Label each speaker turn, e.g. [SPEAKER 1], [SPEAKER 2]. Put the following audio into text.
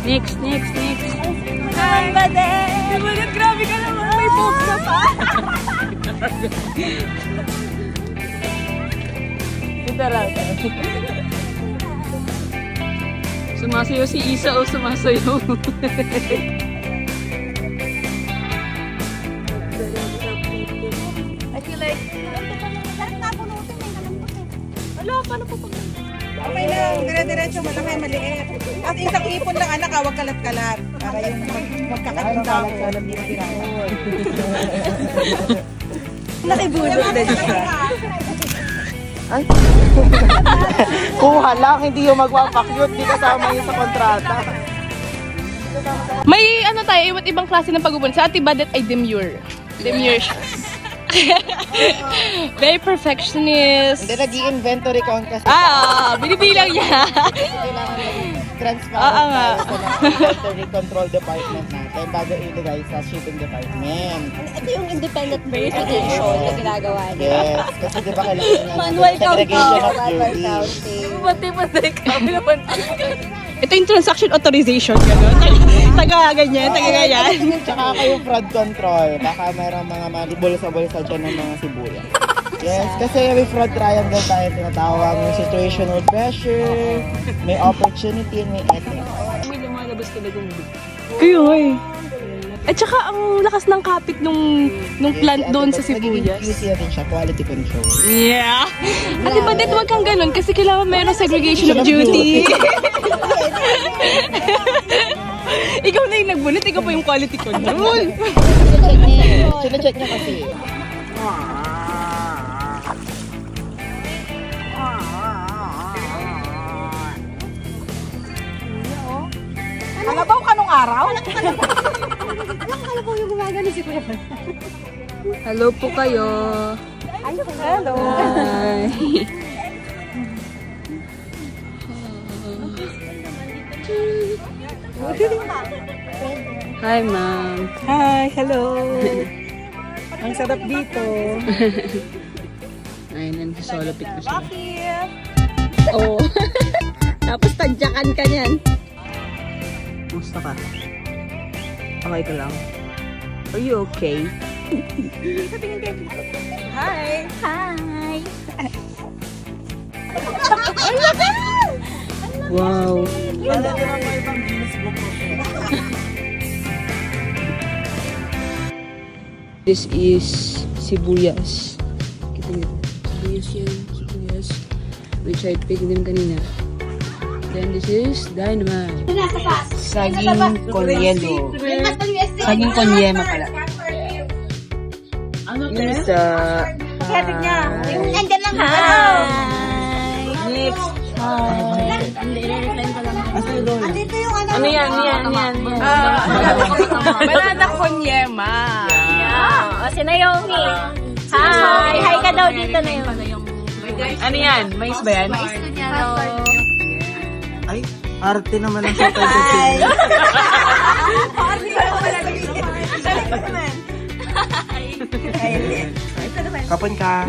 [SPEAKER 1] Next.
[SPEAKER 2] Hi, Bade! Simulat, grabe ka naman. May boobs na pa. Ito lang.
[SPEAKER 1] Sumasayaw si Isa o sumasayaw.
[SPEAKER 2] I feel like... Wala, paano po pag... Okay lang, dire-diretso, malaki, maliit. At isang ipon lang, anak, huwag kalat-kalat. Para yung magkakatinda ko. Hindi na ginagawa. Nakibulot na siya. Ay.
[SPEAKER 3] Kuha lang, hindi yung magpapakyut, hindi kasama yun sa kontrata.
[SPEAKER 1] May ano tayo, iba't ibang klase ng pag-ubon. Sa Ate Badet ay demure. Demure siya. Very perfectionist.
[SPEAKER 3] Hindi, nag-i-inventory count kasi.
[SPEAKER 1] Binibilang niya.
[SPEAKER 3] Kailangan transparent tayo sa inventory control department natin bago ilagay sa shipping department.
[SPEAKER 2] Ito yung independent verification na ginagawa niya.
[SPEAKER 3] Yes, kasi di ba kailangan
[SPEAKER 2] Manual
[SPEAKER 3] segregation of duties.
[SPEAKER 2] Pati kami naman.
[SPEAKER 1] Ito yung transaction authorization. Gano'n. Taga-ganyan.
[SPEAKER 3] Tsaka kayo fraud control. Baka mayroong mga bulsa-bulsa dyan ng mga sibuyas. Yes, kasi may fraud triangle tayo tinatawag. May situational pressure, may opportunity, and may ethics.
[SPEAKER 1] May lumalabas talaga ng Kaya eh. At saka ang lakas ng kapit nung plant doon sa sibuyas.
[SPEAKER 3] QC natin siya, quality control.
[SPEAKER 1] Yeah. Ate Badet, wag kang ganun kasi kailangan mayroong segregation of duty. Ikaw na yung nagbunot, ikaw pa yung quality control.
[SPEAKER 3] Sinacheck niya kasi.
[SPEAKER 2] Kalabaw ka nung araw? Kalabaw yung gumagano si Kuya.
[SPEAKER 1] Hello po kayo.
[SPEAKER 2] Hello.
[SPEAKER 1] Hi. Hi, ma'am.
[SPEAKER 2] Hi, hello. Ang sarap dito.
[SPEAKER 1] Ayun, solo pick na siya.
[SPEAKER 2] Bakit?
[SPEAKER 1] Oo. Tapos tadyakan ka niyan. Musta ka? Okay ka lang? Are you okay?
[SPEAKER 2] Hi.
[SPEAKER 1] Hi! Wow! This is sibuyas. Kita niyo. Sibuyas yan. Sibuyas. Which I picked din kanina. Then this is dynamite. Saging konyelo. Saging konyema pala. Isa.
[SPEAKER 2] Pagkatig niya. Nandiyan lang ha.
[SPEAKER 1] Hi! Next. Hi!
[SPEAKER 2] Andito yung ano.
[SPEAKER 1] Ano yan?
[SPEAKER 2] Banana konyema.
[SPEAKER 4] O, si Naomi. Hi! Hi ka daw dito, Naomi.
[SPEAKER 1] Ano yan? Mais ba yan?
[SPEAKER 4] Hello.
[SPEAKER 3] Ay, arte naman ang sa tayo. Kapon ka.